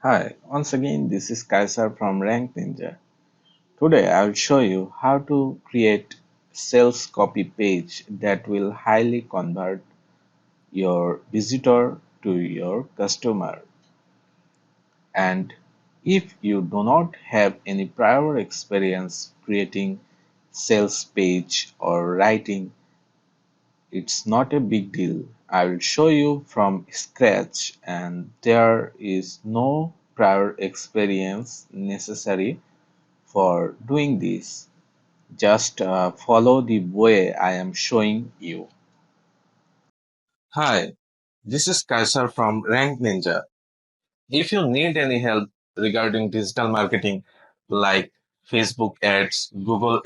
Hi, once again this is Kaisar from Rank Ninja. Today I will show you how to create sales copy page that will highly convert your visitor to your customer. And if you do not have any prior experience creating sales page or writing, it's not a big deal. I will show you from scratch and there is no prior experience necessary for doing this. Just follow the way I am showing you. Hi, this is Kaisar from Rank Ninja. If you need any help regarding digital marketing like Facebook ads, Google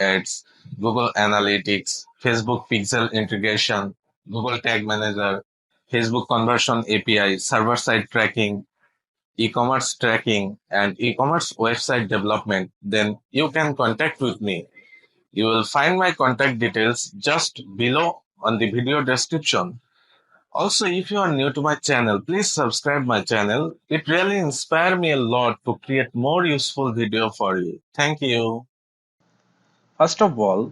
Analytics, Facebook Pixel integration, Google Tag Manager, Facebook Conversion API, server side tracking, e-commerce tracking, and e-commerce website development, then you can contact with me. You will find my contact details just below on the video description. Also, if you are new to my channel, please subscribe my channel. It really inspired me a lot to create more useful video for you. Thank you. First of all,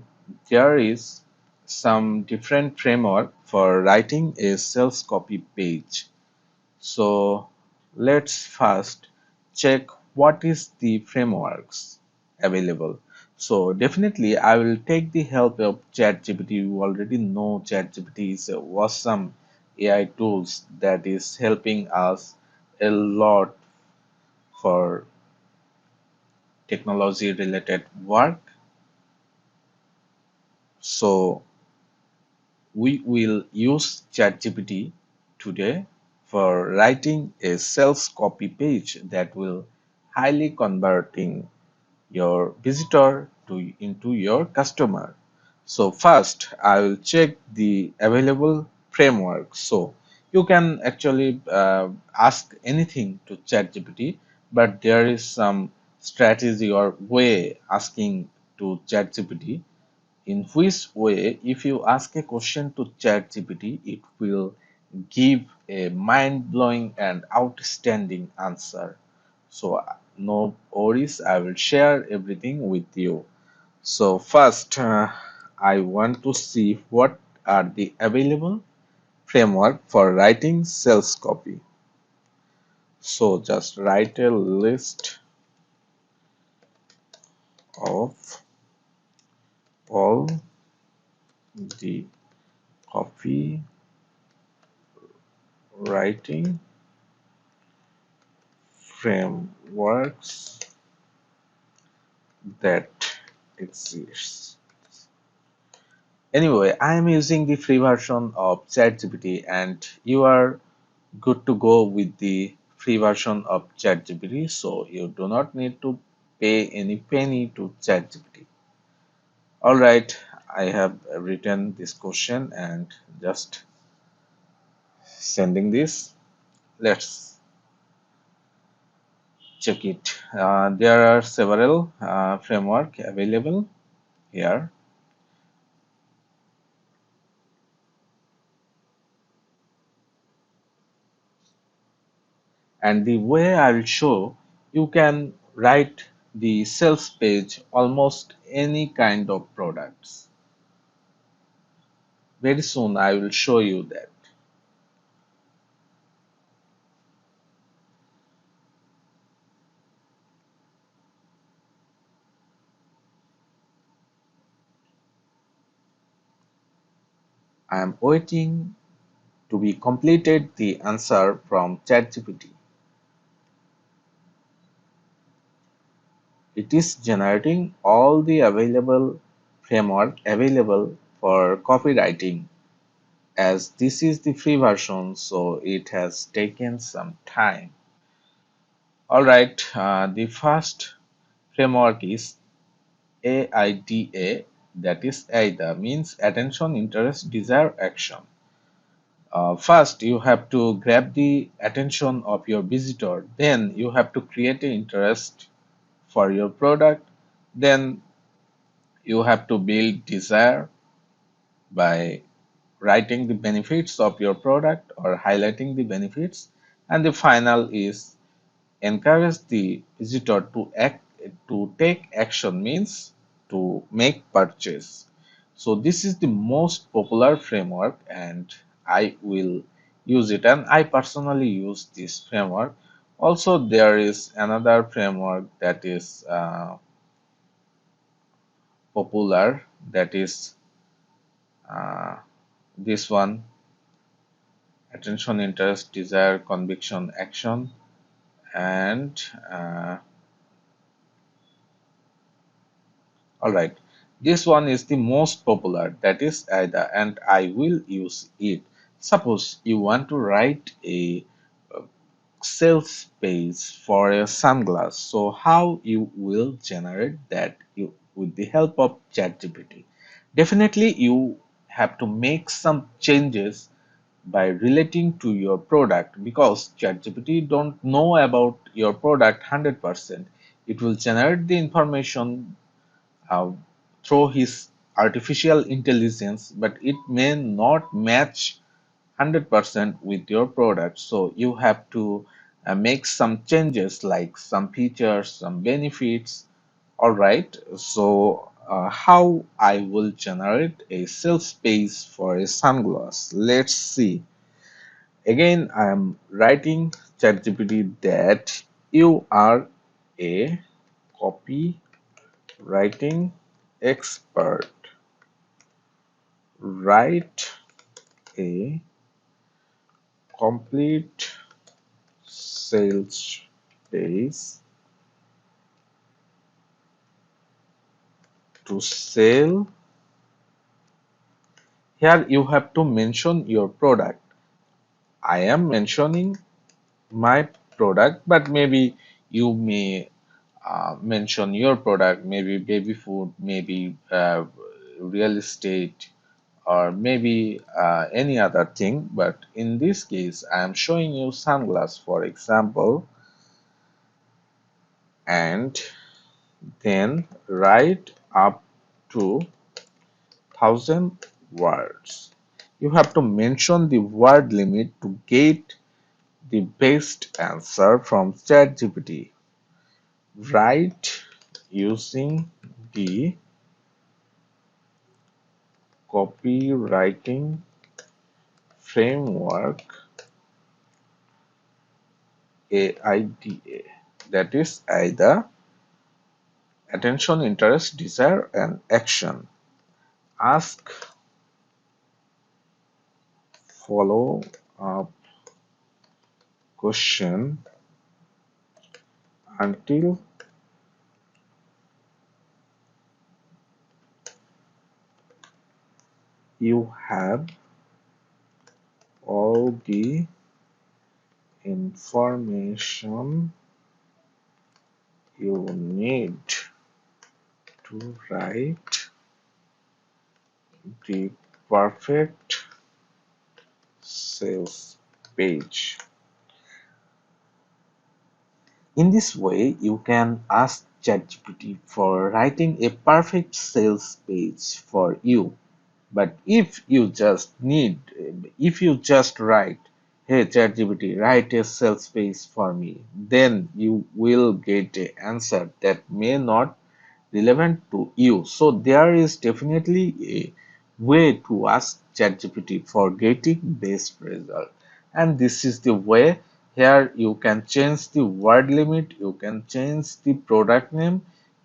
there is some different framework for writing a sales copy page. So let's first check what is the frameworks available. So definitely I will take the help of ChatGPT. You already know ChatGPT is a awesome AI tools that is helping us a lot for technology related work. So we will use ChatGPT today for writing a sales copy page that will highly converting your visitor into your customer. So first I will check the available framework. So you can actually ask anything to ChatGPT, but there is some strategy or way asking to ChatGPT, in which way if you ask a question to ChatGPT, it will give a mind-blowing and outstanding answer. So no worries, I will share everything with you. So first, I want to see what are the available framework for writing sales copy. So just write a list of all the copy writing frameworks that exist. Anyway, I am using the free version of ChatGPT and you are good to go with the free version of ChatGPT, so you do not need to pay any penny to ChatGPT. Alright, I have written this question and just sending this. Let's check it. There are several framework available here, and the way I will show, you can write the sales page almost any kind of products. Very soon I will show you that. I am waiting to be completed the answer from ChatGPT. It is generating all the available framework available for copywriting, as this is the free version, so it has taken some time. Alright, the first framework is AIDA, that is AIDA, means attention, interest, desire, action. First, you have to grab the attention of your visitor. Then you have to create an interest for your product. Then you have to build desire by writing the benefits of your product or highlighting the benefits. And the final is Encourage the visitor to act, to take action means to make purchase. So this is the most popular framework and I will use it, and I personally use this framework. Also there is another framework that is popular, that is uh, this one: attention, interest, desire, conviction, action. And all right, this one is the most popular, that is AIDA, and I will use it. Suppose you want to write a sales page for a sunglass. So how you will generate that? You with the help of ChatGPT. Definitely you have to make some changes by relating to your product, because ChatGPT don't know about your product 100%. It will generate the information uh, through his artificial intelligence, but it may not match 100% with your product. So you have to make some changes, like some features, some benefits. All right. So how I will generate a sales page for a sunglass? Let's see. Again, I am writing ChatGPT that you are a copywriting expert. Write a complete sales page to sell. Here you have to mention your product. I am mentioning my product, but maybe you may mention your product, maybe baby food, maybe real estate, or maybe any other thing. But in this case, I am showing you sunglass, for example, and then write up to 1,000 words. You have to mention the word limit to get the best answer from ChatGPT. Write using the copywriting framework AIDA. That is either attention, interest, desire, and action. Ask follow up question until you have all the information you need to write the perfect sales page. In this way, you can ask ChatGPT for writing a perfect sales page for you. But if you just write, hey ChatGPT, write a sales page for me, then you will get an answer that may not relevant to you. So there is definitely a way to ask ChatGPT for getting best result. And this is the way. Here you can change the word limit, you can change the product name,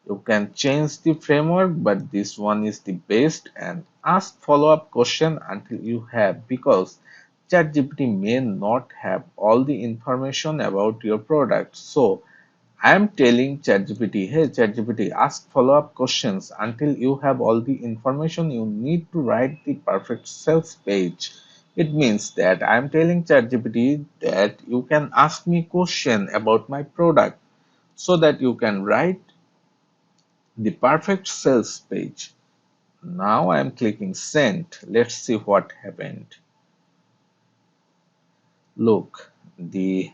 you can change the framework, but this one is the best. And ask follow-up question until you have, because ChatGPT may not have all the information about your product. So I am telling ChatGPT, hey ChatGPT, ask follow-up questions until you have all the information you need to write the perfect sales page. It means that I am telling ChatGPT that you can ask me question about my product so that you can write the perfect sales page. Now I am clicking send. Let's see what happened. Look, the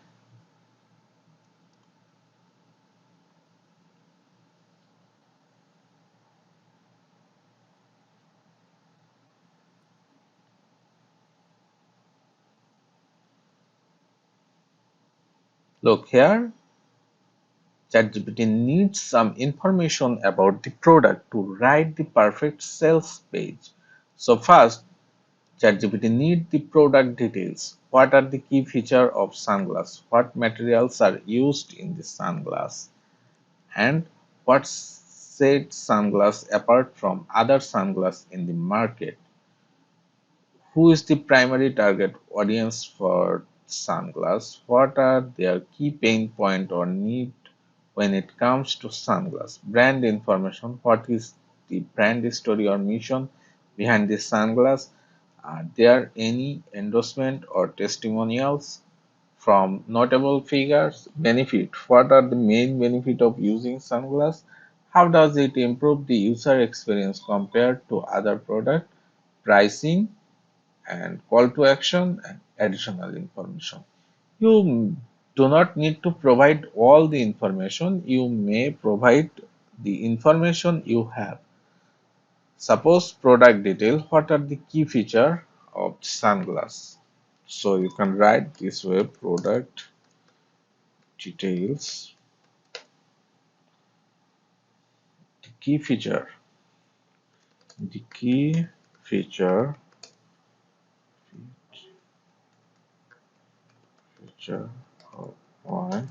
look here. ChatGPT needs some information about the product to write the perfect sales page. So first, ChatGPT need the product details. What are the key feature of sunglass? What materials are used in the sunglass? And what sets sunglass apart from other sunglass in the market? Who is the primary target audience for sunglass? What are their key pain point or need when it comes to sunglass? Brand information. What is the brand story or mission behind the sunglass? Are there any endorsement or testimonials from notable figures? Benefit. What are the main benefit of using sunglass? How does it improve the user experience compared to other product? Pricing and call to action and additional information. You do not need to provide all the information. You may provide the information you have. Suppose product detail. What are the key feature of sunglass? So you can write this way: product details, the key feature, the key feature, feature of one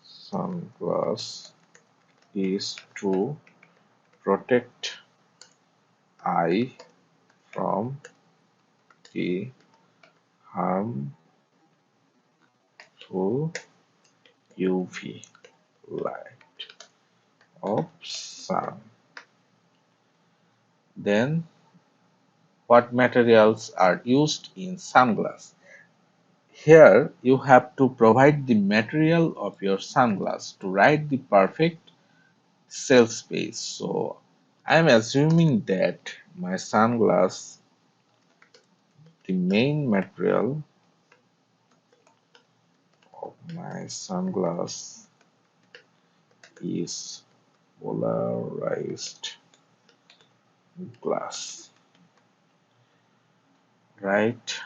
sunglass is to protect eye from the harmful UV light of sun. Then, what materials are used in sunglass? Here, you have to provide the material of your sunglass to write the perfect sales page. So, I am assuming that my sunglass, the main material of my sunglass is polarized glass, right?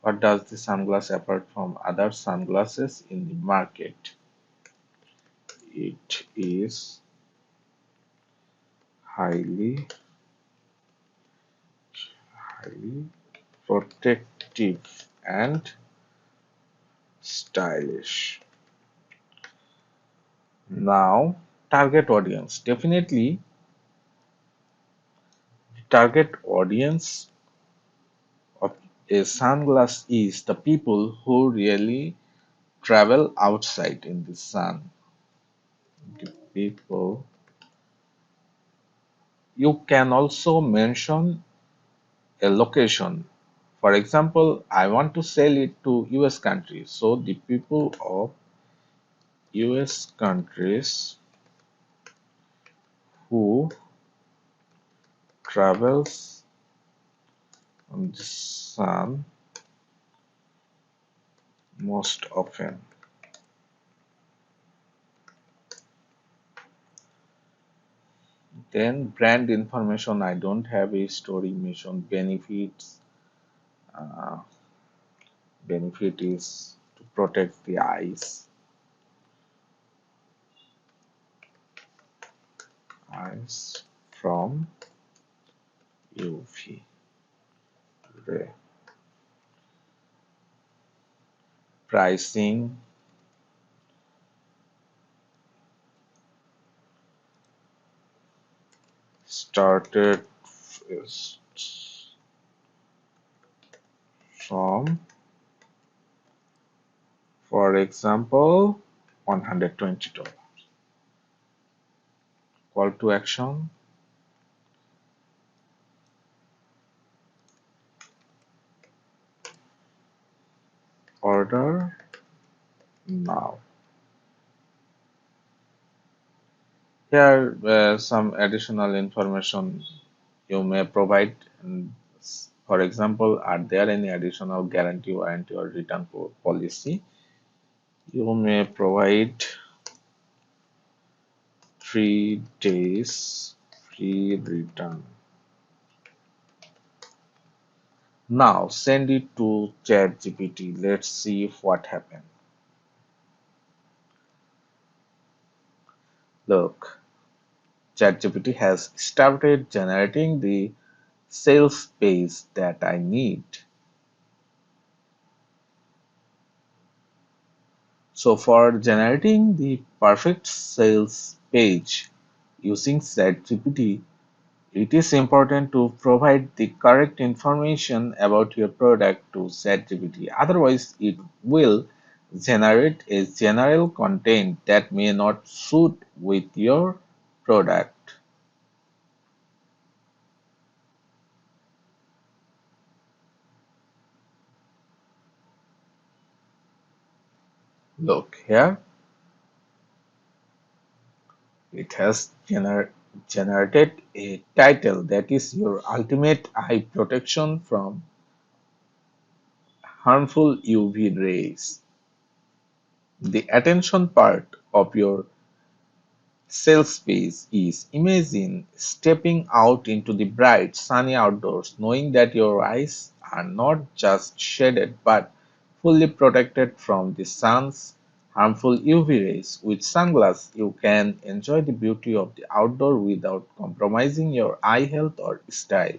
What does the sunglass apart from other sunglasses in the market? It is highly highly protective and stylish. Now, target audience. Definitely, the target audience of a sunglass is the people who really travel outside in the sun. The people. You can also mention a location. For example, I want to sell it to US countries. So the people of US countries who travels on the sun most often. Then brand information. I don't have a story mission. Benefits. Uh, benefit is to protect the eyes from UV ray. Pricing. Started from, for example, $120. Call to action. Order now. Here, some additional information you may provide. For example, are there any additional guarantee, warranty, or return policy? You may provide 3 days free return. Now send it to ChatGPT. Let's see what happens. Look, ChatGPT has started generating the sales page that I need. So for generating the perfect sales page using ChatGPT, it is important to provide the correct information about your product to ChatGPT. Otherwise, it will generate a general content that may not suit with your product. Look here, it has generated a title that is your ultimate eye protection from harmful UV rays. The attention part of your sales space is imagine stepping out into the bright, sunny outdoors, knowing that your eyes are not just shaded but fully protected from the sun's harmful UV rays. With sunglasses, you can enjoy the beauty of the outdoor without compromising your eye health or style.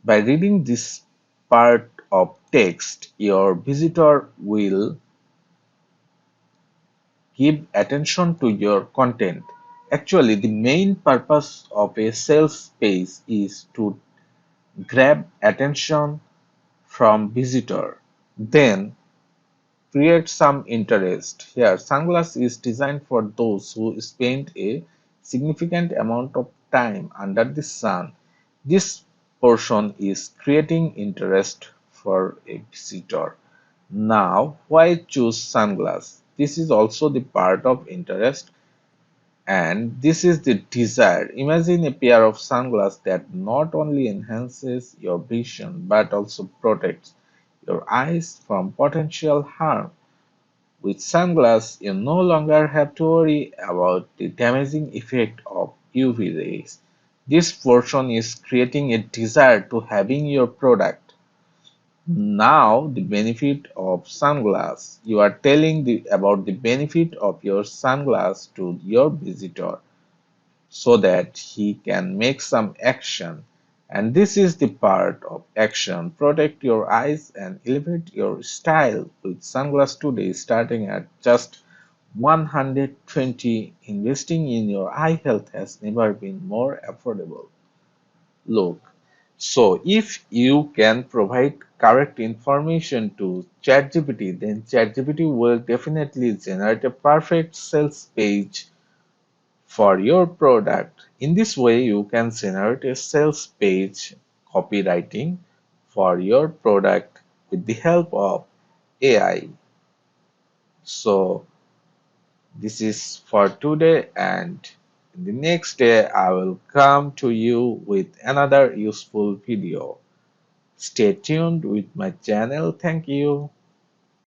By reading this part of text, your visitor will give attention to your content. Actually, the main purpose of a sales page is to grab attention from visitor, then create some interest. Here, sunglass is designed for those who spend a significant amount of time under the sun. This portion is creating interest for a visitor. Now, why choose sunglass? This is also the part of interest and this is the desire. Imagine a pair of sunglasses that not only enhances your vision but also protects your eyes from potential harm. With sunglasses, you no longer have to worry about the damaging effect of UV rays. This portion is creating a desire to having your product. Now, the benefit of sunglasses. You are telling about the benefit of your sunglasses to your visitor so that he can make some action. And this is the part of action. Protect your eyes and elevate your style with sunglasses today starting at just 120. Investing in your eye health has never been more affordable. Look, so if you can provide correct information to ChatGPT, then ChatGPT will definitely generate a perfect sales page for your product. In this way, you can generate a sales page copywriting for your product with the help of AI. So, this is for today, and in the next day, I will come to you with another useful video. Stay tuned with my channel. Thank you.